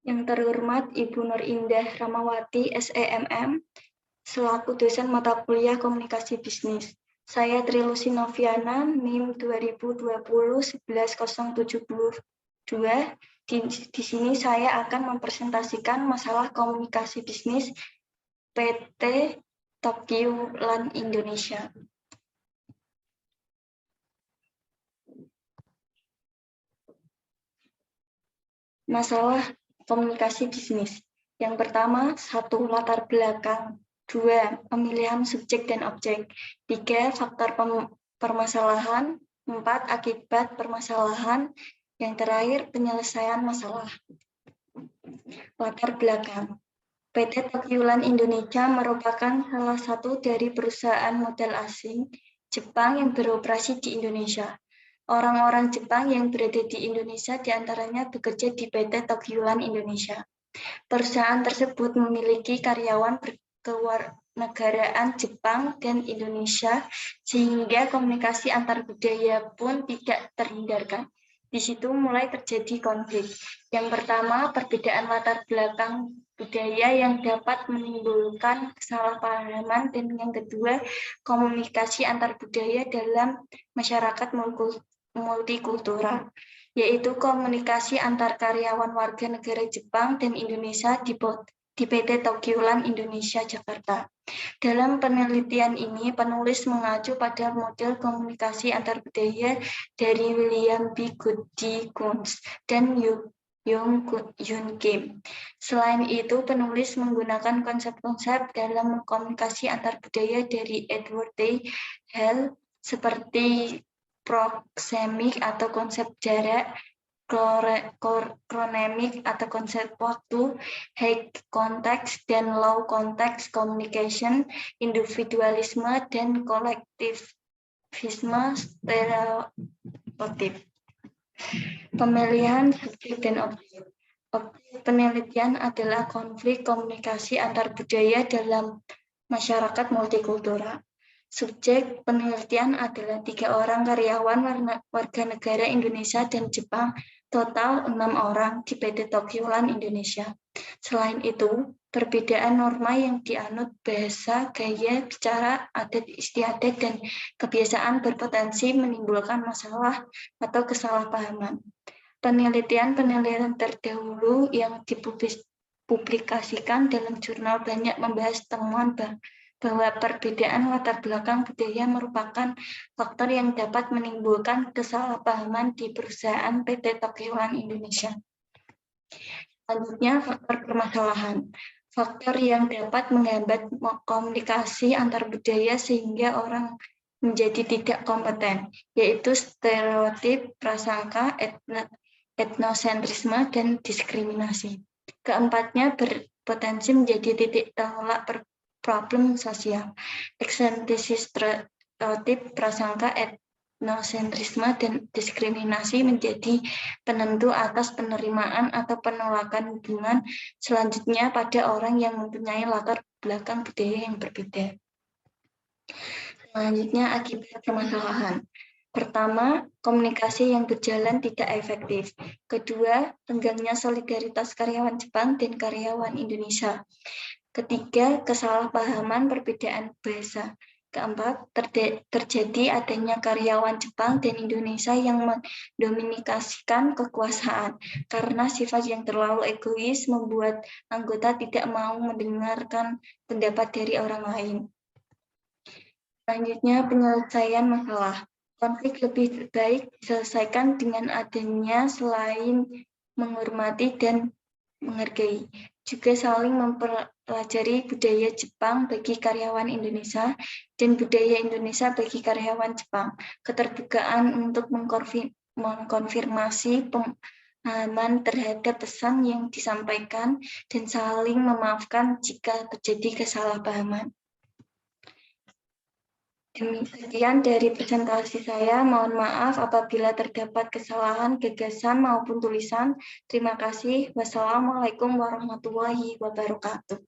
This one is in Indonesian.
Yang terhormat Ibu Nur Indah Ramawati, SEMM, selaku dosen mata kuliah Komunikasi Bisnis. Saya Trilusi Noviana, NIM 2020-11072. Di sini saya akan mempresentasikan masalah komunikasi bisnis PT Tokyo Land Indonesia. Masalah komunikasi bisnis. Yang pertama, 1. Latar belakang. 2. Pemilihan subjek dan objek. 3. Faktor permasalahan. 4. Akibat permasalahan. Yang terakhir, penyelesaian masalah. Latar belakang. PT Tokyo Land Indonesia merupakan salah satu dari perusahaan modal asing Jepang yang beroperasi di Indonesia. Orang-orang Jepang yang berada di Indonesia diantaranya bekerja di PT Tokyo Land Indonesia. Perusahaan tersebut memiliki karyawan berkewarganegaraan Jepang dan Indonesia, sehingga komunikasi antar budaya pun tidak terhindarkan. Di situ mulai terjadi konflik. Yang pertama, perbedaan latar belakang budaya yang dapat menimbulkan kesalahpahaman, dan yang kedua, komunikasi antar budaya dalam masyarakat multikultural, yaitu komunikasi antar karyawan warga negara Jepang dan Indonesia di PT Tokyo Land Indonesia, Jakarta. Dalam penelitian ini, penulis mengacu pada model komunikasi antar budaya dari William B. Goody Kunz dan Yun Kim. Selain itu, penulis menggunakan konsep-konsep dalam komunikasi antar budaya dari Edward T. Hale seperti proxemic atau konsep jarak, chronemic atau konsep waktu, high context dan low context communication, individualisme dan kolektivisme stereotip. Pemilihan subjek dan objek. Objek penelitian adalah konflik komunikasi antar budaya dalam masyarakat multikultural. Subjek penelitian adalah 3 orang karyawan warga negara Indonesia dan Jepang, total 6 orang di PT Tokyo Land Indonesia. Selain itu, perbedaan norma yang dianut, bahasa, gaya bicara, adat istiadat, dan kebiasaan berpotensi menimbulkan masalah atau kesalahpahaman. Penelitian terdahulu yang dipublikasikan dalam jurnal banyak membahas temuan bahwa perbedaan latar belakang budaya merupakan faktor yang dapat menimbulkan kesalahpahaman di perusahaan PT Tokyo Land Indonesia. Selanjutnya, faktor permasalahan. Faktor yang dapat menghambat komunikasi antar budaya sehingga orang menjadi tidak kompeten, yaitu stereotip, prasangka, etnosentrisme, dan diskriminasi. Keempatnya, berpotensi menjadi titik tolak problem sosial, eksentrisis, stereotip, prasangka, etnosentrisme, dan diskriminasi menjadi penentu atas penerimaan atau penolakan hubungan selanjutnya pada orang yang mempunyai latar belakang budaya yang berbeda. Selanjutnya, akibat permasalahan. Pertama, komunikasi yang berjalan tidak efektif. Kedua, renggangnya solidaritas karyawan Jepang dan karyawan Indonesia. Ketiga, kesalahpahaman perbedaan bahasa. Keempat, terjadi adanya karyawan Jepang dan Indonesia yang mendominasikan kekuasaan karena sifat yang terlalu egois membuat anggota tidak mau mendengarkan pendapat dari orang lain. Selanjutnya, penyelesaian masalah. Konflik lebih baik diselesaikan dengan adanya selain menghormati dan menghargai, juga saling mempelajari budaya Jepang bagi karyawan Indonesia dan budaya Indonesia bagi karyawan Jepang, keterbukaan untuk mengkonfirmasi pemahaman terhadap pesan yang disampaikan, dan saling memaafkan jika terjadi kesalahpahaman. Demikian dari presentasi saya. Mohon maaf apabila terdapat kesalahan gagasan maupun tulisan. Terima kasih. Wassalamualaikum warahmatullahi wabarakatuh.